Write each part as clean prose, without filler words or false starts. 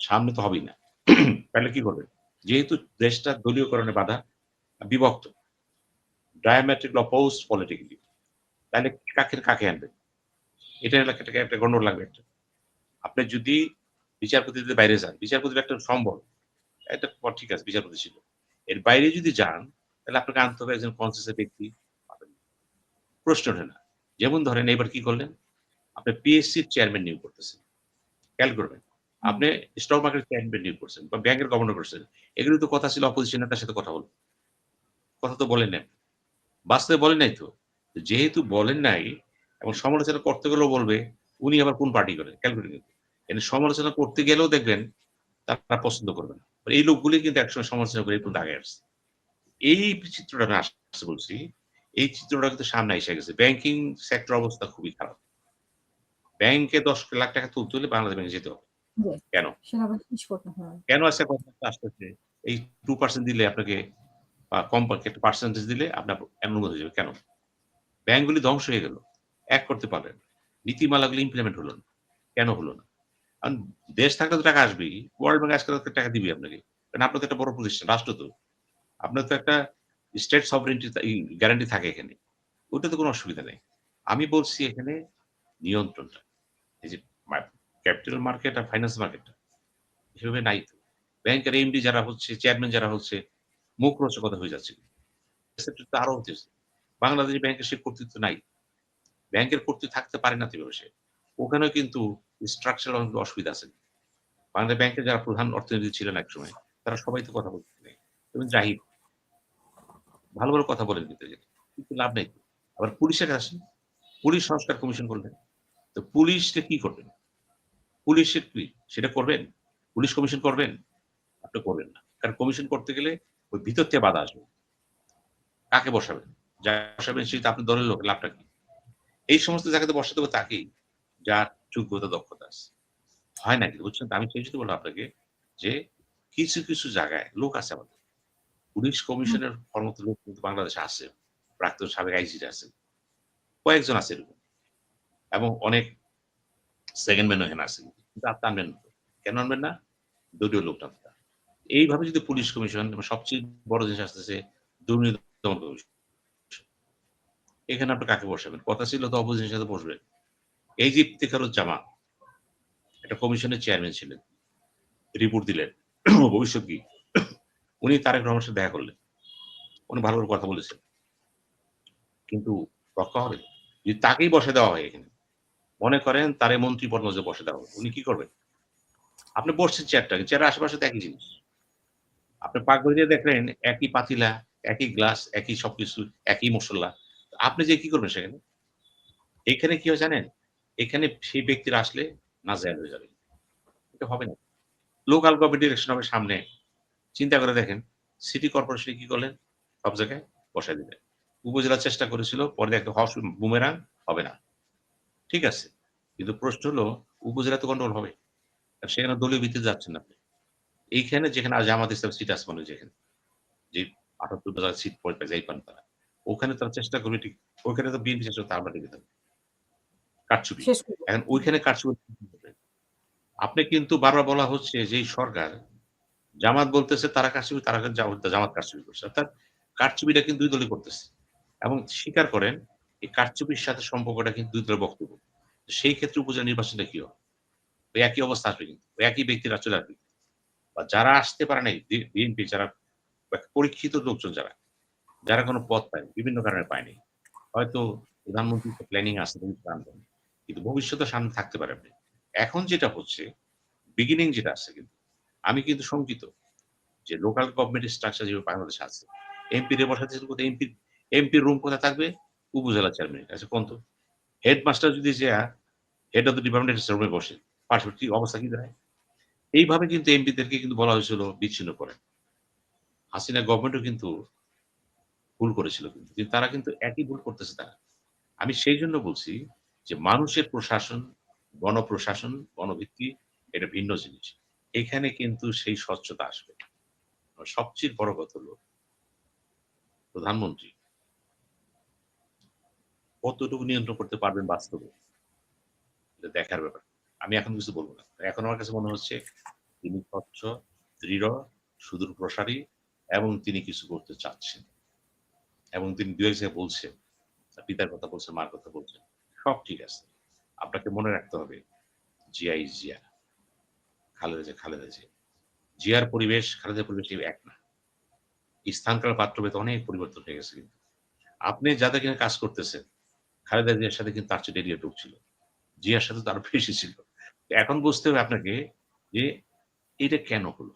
সামনে তো হবেই না। তাহলে কি করবেন? যেহেতু দেশটা দলীয়করণে বাঁধা, বিভক্ত, diametrically opposed politically, তাহলে কাকে আনবেন? এটা হলো একটা গন্ডগোল লাগবে একটা। আপনি যদি বিচারপতিদের বাইরে যান, বিচারপতির একটা সম্বল। এটা ঠিক আছে বিচারপতি ছিল। এর বাইরে যদি যান, তাহলে আপনাকে আনতে হবে একজন কনসিয়াস ব্যক্তি পাবেন না। প্রশ্ন ওঠে না। যেমন ধরেন এবার কি করলেন? আপনি পিএসসির চেয়ারম্যান নিয়োগ করতেছেন। খেয়াল করবেন। হুম, আপনি স্টক মার্কেট চেয়ারম্যান নিয়োগ করছেন বা ব্যাংকের গভর্নর করছেন। এগুলো তো কথা ছিল অপোজিশন নেতার সাথে কথা বলব। কথা তো বলেন নাই। বাস্তবে বলেন নাই তো। যেহেতু বলেন নাই এবং সমালোচনা করতে গেলেও বলবে, উনি আবার কোন পার্টি করেন। খেয়াল করেন কিন্তু। কিন্তু সমালোচনা করতে গেলেও দেখবেন তারা পছন্দ করবে না। এই লোকগুলি কিন্তু একসময় সমালোচনা করে এই পর্যন্ত আগায় আসছে। এই চিত্রটা আমি আসতে বলছি। এই চিত্রটা কিন্তু সামনে এসে গেছে। ব্যাংকিং সেক্টর অবস্থা খুবই খারাপ। ব্যাংকে ৳১০,০০,০০০ তুলতে হলে বাংলাদেশ ব্যাংকে যেতে হবে। জি। কেন? সেটা আবার শেষ করতে হয়। কেন আজকে কথাটা আসতেছে? এই 2% দিলে আপনাকে কম একটা পার্সেন্টেজ দিলে আপনার অনুমোদন হয়ে যাবে। কেন? ব্যাংকগুলি ধ্বংস হয়ে গেল। এক করতে পারলেন না। নীতিমালাগুলো ইমপ্লিমেন্ট হলো না। কেন হলো না? কারণ দেশ থাকলে তো টাকা আসবেই। ওয়ার্ল্ড ব্যাংক আজকাল টাকা দিবেই আপনাকে। কারণ আপনার তো একটা বড় প্রতিষ্ঠান, রাষ্ট্র তো। আপনার তো একটা স্টেট সভরেইনটি গ্যারান্টি থাকে এখানে। ওটাতে কোনো অসুবিধা নেই। আমি বলছি এখানে নিয়ন্ত্রণটা। এই যে মা ক্যাপিটাল মার্কেট আর ফাইন্যান্স মার্কেটটা এভাবে নাই তো। ব্যাংকের এমডি যারা হচ্ছে, চেয়ারম্যান যারা হচ্ছে, মুখরোচকতা হয়ে যাচ্ছে। সেক্টর তো আরো হতেছে। বাংলাদেশ ব্যাংকের সে কর্তৃত্ব নাই। ব্যাংকের কর্তৃত্ব থাকতে পারে না তো এভাবে সে। ওখানেও কিন্তু স্ট্রাকচারাল অনেক অসুবিধা আছে। বাংলাদেশ ব্যাংকের যারা প্রধান অর্থনীতি ছিলেন একসময়, তারা সবাই তো কথা বলতে নেই। এবং জাহিদ ভালো, ভালো কথা বলেন কিন্তু এখানে। কিন্তু লাভ নাই তো। আবার পুলিশের কাছে আসেন। পুলিশ সংস্কার কমিশন করলেন। তো পুলিশকে কি করবেন? পুলিশের কি? সেটা করবেন? পুলিশ কমিশন করবেন? আপনি করবেন না। কারণ কমিশন করতে গেলে ওই ভিতর থেকে বাধা আসবে। কাকে বসাবেন? যাকে বসাবেন সে তো আপনার দলের লোক, লাভটা কি? এই সমস্ত জায়গাতে বসাতে হবে তাকেই, যার যোগ্যতা দক্ষতা আছে। হয় না কিন্তু বুঝছেন তো? আমি সেই জন্য বললাম আপনাকে যে কিছু, কিছু জায়গায় লোক আছে আমাদের। পুলিশ হুম, কমিশনের হওয়ার মতো লোক কিন্তু বাংলাদেশে আছে। প্রাক্তন সাবেক আইজিরা আছেন। কয়েকজন আছে এরকম। এবং অনেক সেকেন্ড ম্যান ও এখানে আছে। কিন্তু আপনি আনবেন না। কেন আনবেন না? দলীয় লোক টানতে। এইভাবে যদি পুলিশ কমিশন এবং সবচেয়ে বড় জিনিস আসতেছে দুর্নীতি দমন কমিশন। এখানে আপনি কাকে বসাবেন? কথা ছিল তো অপোজিশনের সাথে বসবেন। এই যে ইফতেখারুজ্জামান একটা কমিশনের চেয়ারম্যান ছিলেন। রিপোর্ট দিলেন। ভবিষ্যৎ কি? উনি তারেক রহমানের সাথে দেখা করলেন। উনি ভালো করে কথা বলেছেন। কিন্তু রক্ষা হবে? যদি তাকেই বসে দেওয়া হয় এখানে, মনে করেন তারে মন্ত্রী পদে বসে দেওয়া হলো। উনি কি করবেন? আপনি বসছেন চেয়ারটাকে, চেয়ারের আশেপাশে তো একই জিনিস। আপনি পাকঘরে যেয়ে দেখলেন একই পাতিলা, একই গ্লাস, একই সবকিছু, একই মসল্লা। আপনি যেয়ে কি করবেন সেখানে? এখানে কি হয় জানেন? এখানে সেই ব্যক্তিরা আসলে নাজেহাল হয়ে যাবে। এটা হবে না। লোকাল গভর্নমেন্ট ইলেকশন হবে সামনে। চিন্তা করে দেখেন, সিটি কর্পোরেশনে কি করলেন? সব জায়গায় বসায় দিলেন। উপজেলা চেষ্টা করেছিল, পরে দেখলো বুমেরাং হবে না। ঠিক আছে। কিন্তু প্রশ্ন হলো উপজেলা তো গন্ডগোল হবে। আর সেখানে দলীয় ভিত্তিতে যাচ্ছেন না আপনি। এইখানে যেখানে জামাত ইসলাম সিট আছে মনে হয় যেখানে, যে ৭৮ টা সিট পরে যাই পান তারা। ওখানে তারা চেষ্টা করবে ঠিক, ওখানে তো বিএনপি চেষ্টা করতে আমরা টিকে থাকবো। কারচুপি। শেষ করব। এখন হুম, ওইখানে কারচুপি করবেন। আপনি কিন্তু বারবার বলা হচ্ছে যে এই সরকার জামাত বলতেছে তারা কারচুপি, তারা জামাত কারচুপি করছে। অর্থাৎ কারচুপিটা কিন্তু ২ দলই করতেছে। এবং স্বীকার করেন এই কারচুপির সাথে সম্পর্কটা কিন্তু ২ দলের বক্তব্য। সেই ক্ষেত্রে উপজেলা নির্বাচনটা কি হবে? ওই একই অবস্থা আসবে কিন্তু। ওই একই ব্যক্তিরা চলে আসবে। বা যারা আসতে পারে নাই বিএনপি যারা পরীক্ষিত লোকজন যারা, যারা কোনো পদ পায়নি, বিভিন্ন কারণে পায়নি। হয়তো প্রধানমন্ত্রীর তো প্ল্যানিং আছে ভবিষ্যতে আনবেন। কিন্তু ভবিষ্যতে সামনে থাকতে পারে আপনি। এখন যেটা হচ্ছে, বিগিনিং যেটা আছে কিন্তু, আমি কিন্তু শঙ্কিত যে লোকাল গভর্নমেন্ট স্ট্রাকচার যেভাবে বাংলাদেশে আছে। এমপি রে বসাইতেছেন কোথায়? এমপির রুম কোথায় থাকবে? উপজেলা চেয়ারম্যানের কাছে কোন তো? হেডমাস্টার যদি যেয়া হেড অফ দ্যা ডিপার্টমেন্ট রুমে বসে, পার্শ্ববর্তী অবস্থা কি দাঁড়ায়? এইভাবে কিন্তু এমপিদেরকে কিন্তু বলা হয়েছিল বিচ্ছিন্ন করেন। হাসিনা গভর্নমেন্টও কিন্তু ভুল করেছিল কিন্তু। কিন্তু তারা কিন্তু একই ভুল করতেছে তারা। আমি সেই জন্য বলছি যে মানুষের প্রশাসন, গণপ্রশাসন, গণভিত্তি এটা ভিন্ন জিনিস। এখানে কিন্তু সেই স্বচ্ছতা আসবে। আর সবচেয়ে বড় কথা হলো প্রধানমন্ত্রী কতটুকু নিয়ন্ত্রণ করতে পারবেন বাস্তবে? এটা দেখার ব্যাপার। আমি এখন কিছু বলব না। এখন আমার কাছে মনে হচ্ছে তিনি স্বচ্ছ, দৃঢ়, সুদূর প্রসারী এবং তিনি কিছু করতে চাচ্ছেন। এবং তিনি ২ এক জায়গায় বলছেন, তার পিতার কথা বলছেন, মার কথা বলছেন। সব ঠিক আছে। আপনাকে মনে রাখতে হবে জিয়া ইজ জিয়া, খালেদা জিয়া খালেদা জিয়া। জিয়ার পরিবেশ, খালেদার পরিবেশ এক না। স্থানকাল পাত্রভেদে অনেক পরিবর্তন হয়ে গেছে কিন্তু। আপনি যাদেরকে নিয়ে কাজ করতেছেন, খালেদা জিয়ার সাথে কিন্তু তার চেয়ে ডেরিয়েটর ছিল। জিয়ার সাথে তো আরো বেশি ছিল। এখন বুঝতে হবে আপনাকে যে এটা কেন হলো?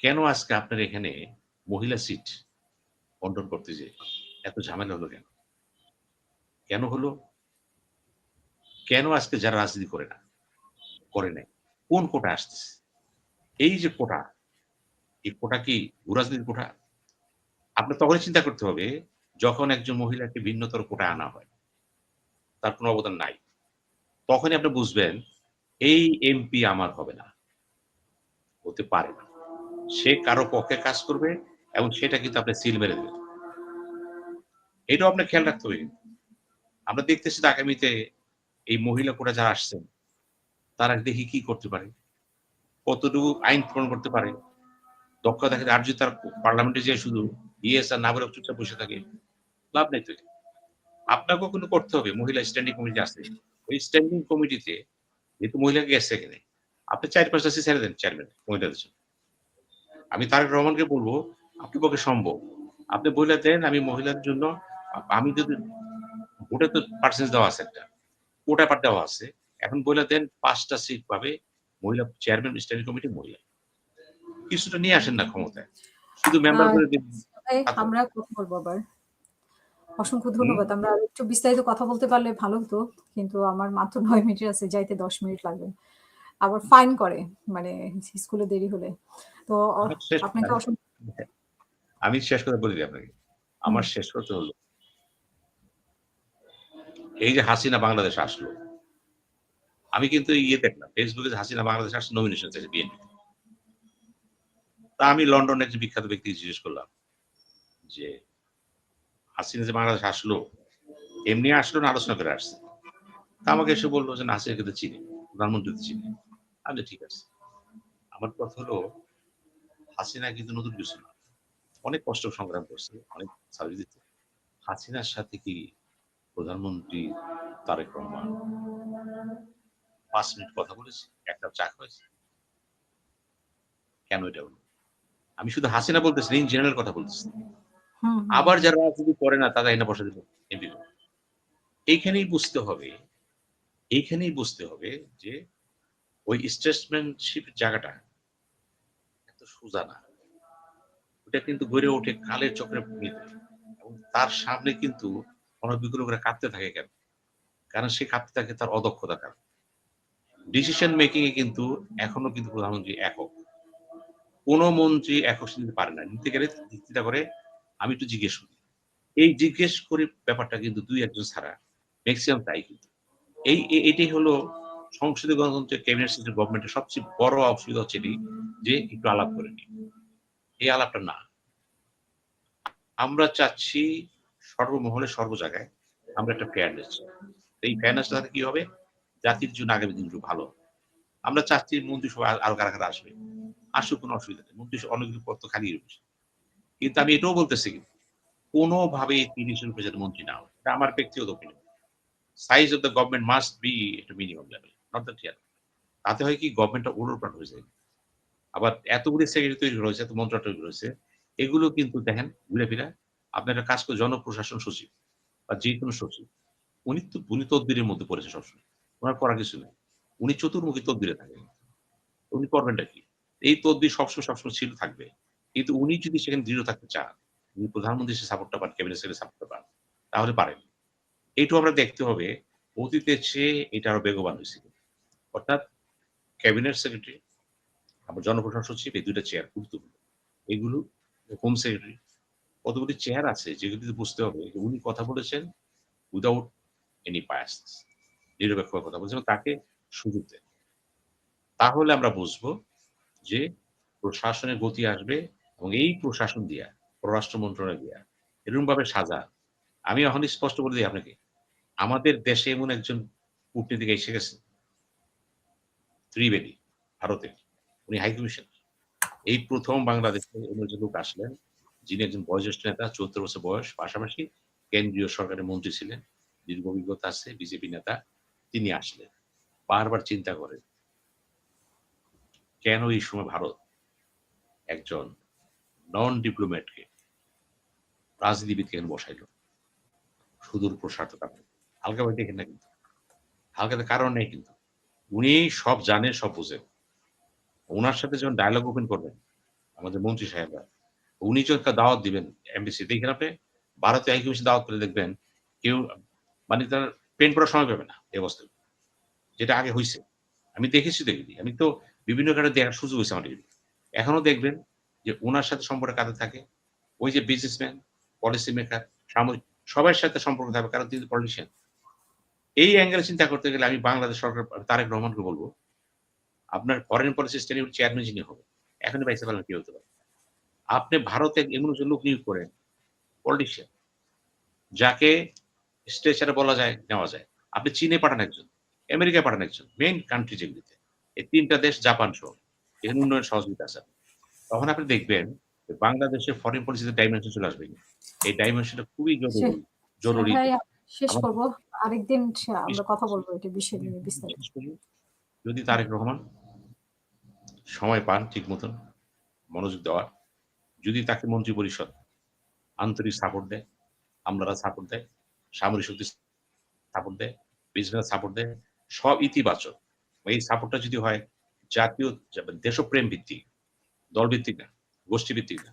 কেন আজকে আপনার এখানে মহিলা সিট বন্টন করতে যেয়ে এত ঝামেলা হলো কেন? কেন হলো? কেন আজকে যারা রাজনীতি করে না, করে নাই? কোন কোটা আসতেছে? এই যে কোটা, এই কোটা কি ভূ-রাজনীতির কোটা? আপনার তখনই চিন্তা করতে হবে যখন একজন মহিলাকে ভিন্নতর কোটায় আনা হয়। তার কোনো অবদান নাই। তখনই আপনি বুঝবেন এই এমপি আমার হবে না। হতে পারে না। সে কারো পক্ষে কাজ করবে এবং সেটা কিন্তু আপনি সিল মেরে দিবেন। এটাও আপনার খেয়াল রাখতে হবে কিন্তু। আমরা দেখতেছি তো আগামীতে এই মহিলা কোটা যারা আসছেন, তারা দেখি কি করতে পারে। কতটুকু আইন প্রণয়ন করতে পারে। দক্ষতা দেখে আর যদি তারা পার্লামেন্টে যেয়ে শুধু ইয়েস আর না বলে চুপচাপ বসে থাকে, লাভ নাই তো। আপনাকেও কিন্তু করতে হবে। মহিলা স্ট্যান্ডিং কমিটি আছে। ওই স্ট্যান্ডিং কমিটিতে যেহেতু মহিলা গেছে এখানে, আপনি ৪-৫ টা সিট ছেড়ে দেন চেয়ারম্যান মহিলাদের জন্য। আমি তারেক রহমানকে বলব, আপনার পক্ষে সম্ভব। আপনি বইলা দেন আমি মহিলাদের জন্য আমি যদি ভোটে তো পার্সেন্টেজ দেওয়া আছে একটা। কোটা পার দেওয়া আছে। এখন বইলা দেন ৫ টা সিট পাবে মহিলা চেয়ারম্যান স্ট্যান্ডিং কমিটি মহিলা। কিছুটা নিয়ে আসেন না ক্ষমতায়। শুধু মেম্বার আহ করে দিন। আমরা কথা বলবো আবার। অসংখ্য হুম? ধন্যবাদ। আমরা আরেকটু বিস্তারিত কথা বলতে পারলে ভালো হতো। কিন্তু আমার মাত্র ৯ মিনিট আছে, যাইতে ১০ মিনিট লাগবে। আবার ফাইন করে মানে স্কুলে দেরি হলে। তো আমার শেষ আপনাকে আমি শেষ কথা বলি আপনাকে। হুম, আমার শেষ কথা হলো, এই যে হাসিনা বাংলাদেশে আসলো, আমি কিন্তু ইয়ে দেখলাম, ফেসবুকে যে হাসিনা বাংলাদেশে আসছে নমিনেশন চাইছে বিএনপি। তা আমি লন্ডনের একজন বিখ্যাত ব্যক্তিকে জিজ্ঞেস করলাম যে, হাসিনা যে বাংলাদেশে আসলো, এমনি আসলো না আলোচনা করে আসছে? তা আমাকে এসে বলল যে, "না হাসিনাকে তো চিনি, প্রধানমন্ত্রী তো চিনি।" আমি বললাম, "ঠিক আছে।" আমার কথা হলো, হাসিনা কিন্তু নতুন কিছু না। অনেক কষ্ট সংগ্রাম করছে, অনেক সার্ভিস দিচ্ছে। হাসিনার সাথে কি প্রধানমন্ত্রী তারেক রহমান ৫ মিনিট কথা বলেছে? ১ কাপ চা খাওয়াইছে? কেন এটা হলো? আমি শুধু হাসিনা বলতেছি না, ইন জেনারেল কথা বলতেছি। হুম, হুম, আবার হুম। যারা রাজনীতি করে না তারা এনে বসায় দিল এমপি করে। এইখানেই বুঝতে হবে, এইখানেই বুঝতে হবে যে ওই স্টেটসম্যানশিপ জায়গাটা এত সোজা না। ওটা কিন্তু গড়ে ওঠে কালের চক্রে ভূমিতে। এবং তার সামনে কিন্তু অনভিজ্ঞ লোকেরা কাঁপতে থাকে কেন? কারণ সে কাঁপতে থাকে তার অদক্ষতার কারণে। ডিসিশন মেকিং এ কিন্তু এখনো কিন্তু প্রধানমন্ত্রী একক। কোন মন্ত্রী একক নিতে পারে না। নিতে গেলে চিন্তা করে আমি একটু জিজ্ঞেস করি। এই জিজ্ঞেস করি ব্যাপারটা কিন্তু ২-১ জন ছাড়া মেক্সিমাম তাই কিন্তু। এটাই হলো সংসদীয় গণতন্ত্রের ক্যাবিনেট সিস্টেম গভর্নমেন্টের সবচেয়ে বড় অসুবিধা হচ্ছে এটি যে একটু আলাপ করে নিই। এই আলাপটা না। আমরা চাচ্ছি সর্বমহলে সর্ব জায়গায় আমরা একটা ফেয়ারনেস চাই। এই ফেয়ারনেসটা তাহলে কি হবে? জাতির জন্য আগামী দিনগুলো ভালো। আমরা চাচ্ছি মন্ত্রিসভা আরো কারা, কারা আসবে। আসুক কোনো অসুবিধা নেই। মন্ত্রিসভা অনেকগুলো পদ তো খালি রয়েছে। কিন্তু আমি এটাও বলতেছি কোনোভাবেই ৩০ জন যাতে মন্ত্রী না হয়। এটা আমার ব্যক্তিগত opinion. Size of the government must be একটা minimum level. Not that here. তাতে হয় কি গভর্নমেন্টটা ওলটপালট হয়ে যায়। আবার এতগুলি সেক্রেটারি তৈরি রয়েছে, এত মন্ত্রণালয় তৈরি রয়েছে। এগুলো কিন্তু দেখেন ঘুরে ফিরে আপনার একটা কাজ করে জনপ্রশাসন সচিব বা যেকোনো সচিব। উনি তদবিরের মধ্যে পড়েছে সবসময়। উনার করার কিছু নেই। উনি চতুর্মুখী তদবিরে থাকেন। উনি করবেনটা কি? এই তদবির সবসময় ছিল থাকবে। কিন্তু উনি যদি সেখানে দৃঢ় থাকতে চান, উনি প্রধানমন্ত্রীর সে সাপোর্টটা পান, ক্যাবিনেট সেক্রেটারির সাপোর্টটা পান, তাহলে পারেন। এইটুকু আমরা দেখতে হবে অতীতের চেয়ে এটা আরো বেগবান হইছে। অর্থাৎ ক্যাবিনেট সেক্রেটারি, আবার জনপ্রশাসন সচিব এই ২ টা চেয়ার গুরুত্বপূর্ণ। এগুলো হোম সেক্রেটারি কতগুলি চেয়ার আছে যেগুলিতে বুঝতে হবে যে উনি কথা বলেছেন উইথআউট এনি বায়াস নিরপেক্ষভাবে কথা বলেছেন এবং তাকে সুযোগ দেন। তাহলে আমরা বুঝবো যে প্রশাসনের গতি আসবে এবং এই প্রশাসন দিয়া পররাষ্ট্র মন্ত্রণালয় দিয়া এরকমভাবে সাজা। আমি এখন স্পষ্ট বলে দিই আপনাকে, আমাদের দেশে এমন একজন কূটনীতিক এসে গেছে ত্রিবেদী, ভারতের। উনি হাই কমিশনার। এই প্রথম বাংলাদেশে এমন একজন লোক আসলেন, যিনি একজন বয়োজ্যেষ্ঠ নেতা, ৭৪ বছর বয়স, পাশাপাশি কেন্দ্রীয় সরকারের মন্ত্রী ছিলেন, দীর্ঘ অভিজ্ঞতা আছে, বিজেপি নেতা। তিনি আসলেন। বারবার চিন্তা করেন, কেন এই সময় ভারত একজন নন ডিপ্লোম্যাটকে রাজনীতিবিদকে কেন বসাইল? সুদূর প্রসার্থ কারণ। হালকাভাবে দেখেন না কিন্তু। হালকাতে কারণ নেই কিন্তু। উনি সব জানেন, সব বুঝেন। উনার সাথে যখন ডায়ালগ ওপেন করবেন, আমাদের মন্ত্রী সাহেবরা, উনি যখন একটা দাওয়াত দিবেন এমবিসি, দেখেন আপনি ভারতীয় হাই কমিশন দাওয়াত পেলে দেখবেন কেউ মানে তার পেন পড়ার সময় পাবে না এই অবস্থায়। যেটা আগে হইছে। আমি দেখেছি তো এগুলি। আমি তো বিভিন্ন কারণে দেখার সুযোগ হইছে আমার এগুলি। এখনো দেখবেন যে উনার সাথে সম্পর্ক কাদের থাকে? ওই যে বিজনেসম্যান, পলিসি মেকার, সামরিক সবার সাথে সম্পর্ক থাকবে কারণ তিনি পলিটিশিয়ান। এই অ্যাঙ্গেলে চিন্তা করতে গেলে আমি বাংলাদেশ সরকার তারেক রহমানকে বলব, আপনার ফরেন পলিসি স্ট্যান্ডিং চেয়ারম্যান যিনি হবেন, এখনই পাইতে পারলেন কি হতে পারে? আপনি ভারতে এমন একজন লোক নিয়োগ করেন, পলিটিশিয়ান, যাকে স্ট্রেচারে বলা যায়, নেওয়া যায়। আপনি চীনে পাঠান একজন, আমেরিকায় পাঠান একজন, মেইন কান্ট্রি যেগুলিতে। এই ৩ টা দেশ জাপান সহ। এখানে উন্নয়ন সহযোগিতা আছে। তখন আপনি দেখবেন যে বাংলাদেশের ফরেন পলিসিতে ডাইমেনশন চলে আসবে। এই ডাইমেনশনটা খুবই সে জরুরি। ভাই শেষ আমাদের করব। আরেকদিন আমরা বিশেষ কথা বলব এই বিষয় নিয়ে বিস্তারিত। বিশেষ করে যদি তারেক রহমান সময় পান ঠিক মতন মনোযোগ দেওয়ার, যদি তাকে মন্ত্রিপরিষদ আন্তরিক সাপোর্ট দেয়, আমলারা সাপোর্ট দেয়, সামরিক শক্তি সাপোর্ট দেয়, বিজনেস সাপোর্ট দেয়, সব ইতিবাচক। এই সাপোর্টটা যদি হয় জাতীয় দেশপ্রেম ভিত্তিক, দলভিত্তিক না, গোষ্ঠীভিত্তিক না,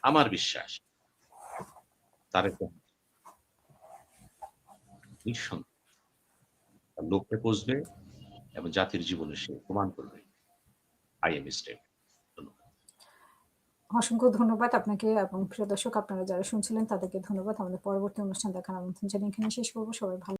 আমার বিশ্বাস তারেক রহমান নিঃসন্দেহে তার লক্ষ্যে পৌঁছবে এবং জাতির জীবনে সে প্রমাণ করবে। I am step. ধন্যবাদ। অসংখ্য ধন্যবাদ আপনাকে এবং প্রিয় দর্শক আপনারা যারা শুনছিলেন তাদেরকে ধন্যবাদ। আমাদের পরবর্তী অনুষ্ঠান দেখার আমন্ত্রণ জানিয়ে এখানে শেষ করব। সবাই ভালো